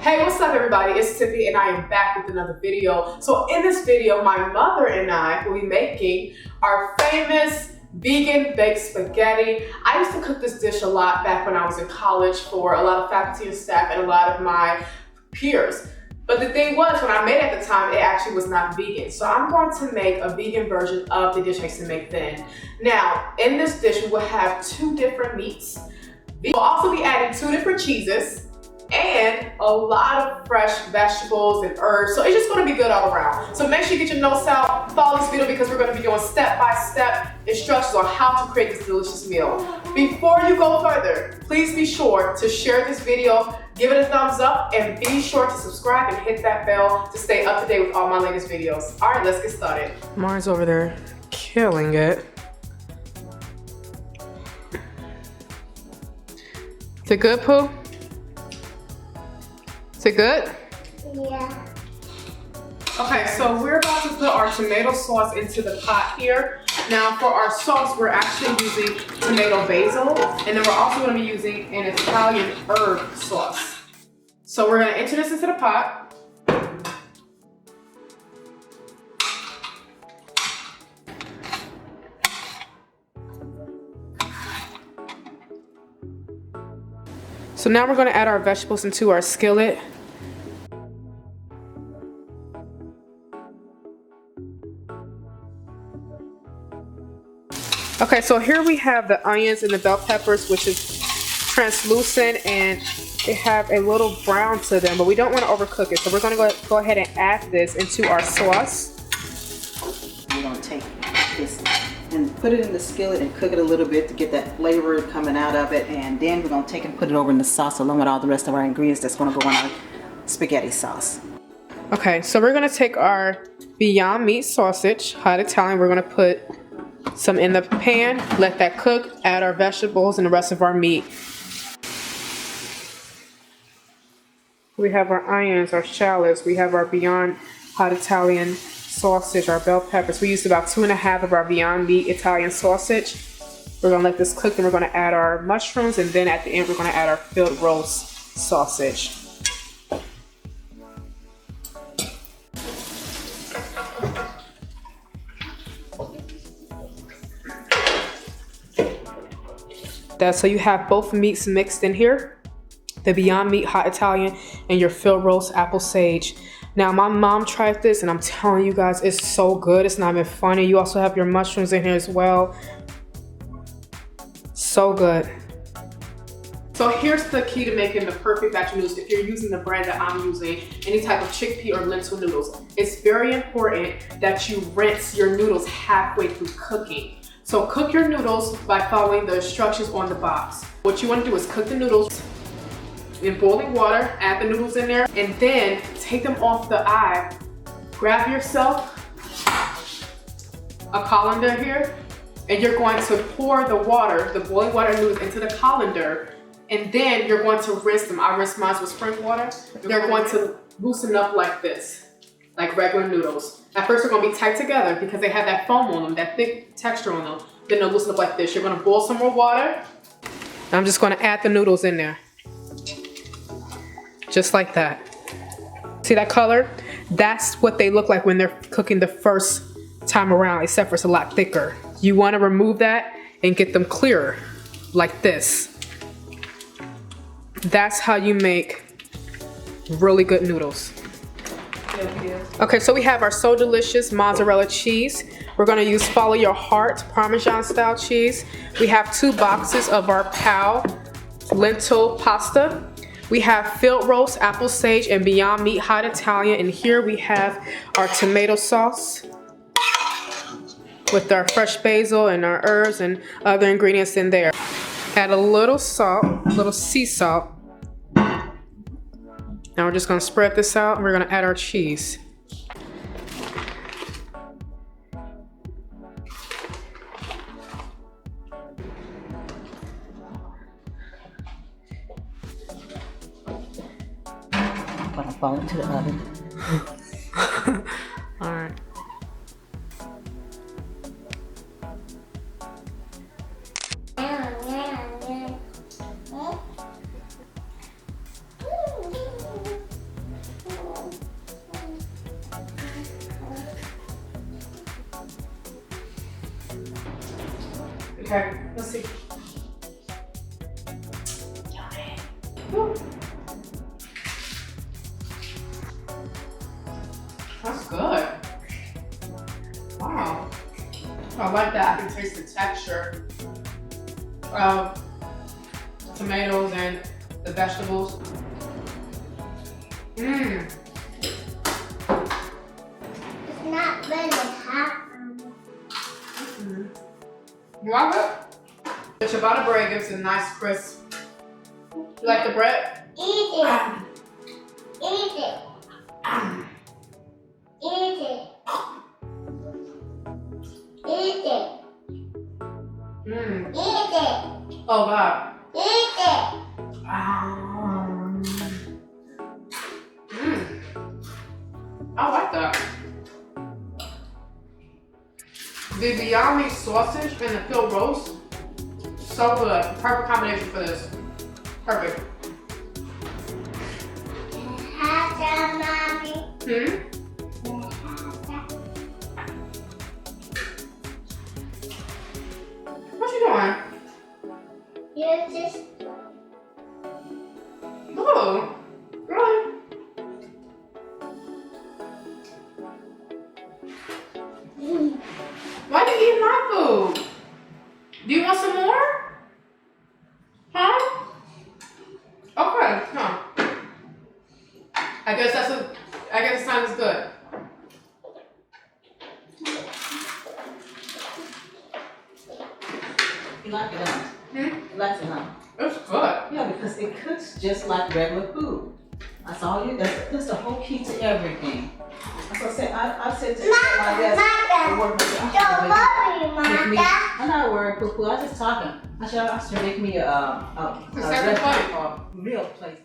Hey, what's up everybody? It's Tiffany and I am back with another video. So in this video, my mother and I will be making our famous vegan baked spaghetti. I used to cook this dish a lot back when I was in college for a lot of faculty and staff and a lot of my peers. But the thing was, when I made it at the time, it actually was not vegan. So I'm going to make a vegan version of the dish I used to make then. Now, in this dish, we will have 2 different meats. We'll also be adding 2 different cheeses and a lot of fresh vegetables and herbs. So it's just gonna be good all around. So make sure you get your notes out, follow this video because we're gonna be doing step-by-step instructions on how to create this delicious meal. Before you go further, please be sure to share this video, give it a thumbs up, and be sure to subscribe and hit that bell to stay up to date with all my latest videos. All right, let's get started. Mars over there killing it. Is it good, Pooh? Is it good? Yeah. Okay, so we're about to put our tomato sauce into the pot here. Now for our sauce, we're actually using tomato basil, and then we're also going to be using an Italian herb sauce. So we're going to enter this into the pot. So now we're going to add our vegetables into our skillet. Okay, so here we have the onions and the bell peppers, which is translucent and they have a little brown to them, but we don't want to overcook it. So we're going to go ahead and add this into our sauce. We're going to take this and put it in the skillet and cook it a little bit to get that flavor coming out of it, and then we're going to take and put it over in the sauce along with all the rest of our ingredients that's going to go on our spaghetti sauce. Okay, so we're going to take our Beyond Meat sausage, hot Italian. We're going to put some in the pan, let that cook, add our vegetables and the rest of our meat. We have our onions, our shallots, we have our Beyond hot Italian sausage, our bell peppers. We used about 2.5 of our Beyond Meat Italian sausage. We're gonna let this cook, then we're gonna add our mushrooms, and then at the end we're gonna add our filled roast sausage. So you have both meats mixed in here, the Beyond Meat hot Italian and your filled roast apple sage. Now my mom tried this and I'm telling you guys, it's so good. It's not even funny. You also have your mushrooms in here as well. So good. So here's the key to making the perfect batch of noodles. If you're using the brand that I'm using, any type of chickpea or lentil noodles, it's very important that you rinse your noodles halfway through cooking. So cook your noodles by following the instructions on the box. What you want to do is cook the noodles in boiling water, add the noodles in there, and then take them off the eye. Grab yourself a colander here, and you're going to pour the water, the boiling water noodles into the colander, and then you're going to rinse them. I rinse mine with spring water. They're going to loosen up like this, like regular noodles. At first they're going to be tight together because they have that foam on them, that thick texture on them. Then they'll loosen up like this. You're going to boil some more water. I'm just going to add the noodles in there. Just like that. See that color? That's what they look like when they're cooking the first time around, except for it's a lot thicker. You want to remove that and get them clearer, like this. That's how you make really good noodles. Okay, so we have our So Delicious mozzarella cheese. We're gonna use Follow Your Heart Parmesan style cheese. We have 2 boxes of our Pal lentil pasta. We have filled roast apple sage and Beyond Meat hot Italian. And here we have our tomato sauce with our fresh basil and our herbs and other ingredients in there. Add a little salt, a little sea salt. Now we're just gonna spread this out and we're gonna add our cheese. But I fall into the oven. All right. Okay, let's see. Woo. That's good. Wow. I like that. I can taste the texture of tomatoes and the vegetables. Mmm. It's not really hot. You like it? The ciabatta bread gives it a nice crisp. You like the bread? Eat it. Eat it. Eat it. Eat it. Mmm. Eat it. Oh God. Eat it. Mmm. I like that. The Beyond Meat sausage and the Phil roast, so good. Perfect combination for this. Perfect. Have some, mommy. Hmm? What you doing? You just Oh, really? Why do you eat my food? Do you want some more? Huh? Okay, huh. I guess this time is good. You like it, huh? Hmm? You like it, huh? It's good. Yeah, because it cooks just like regular food. That's all you. That's the whole key to everything. That's what I said. I said to my desk. don't worry, Mama. I'm not worried, Poo Poo. I was just talking. I should make me a second restaurant or real place.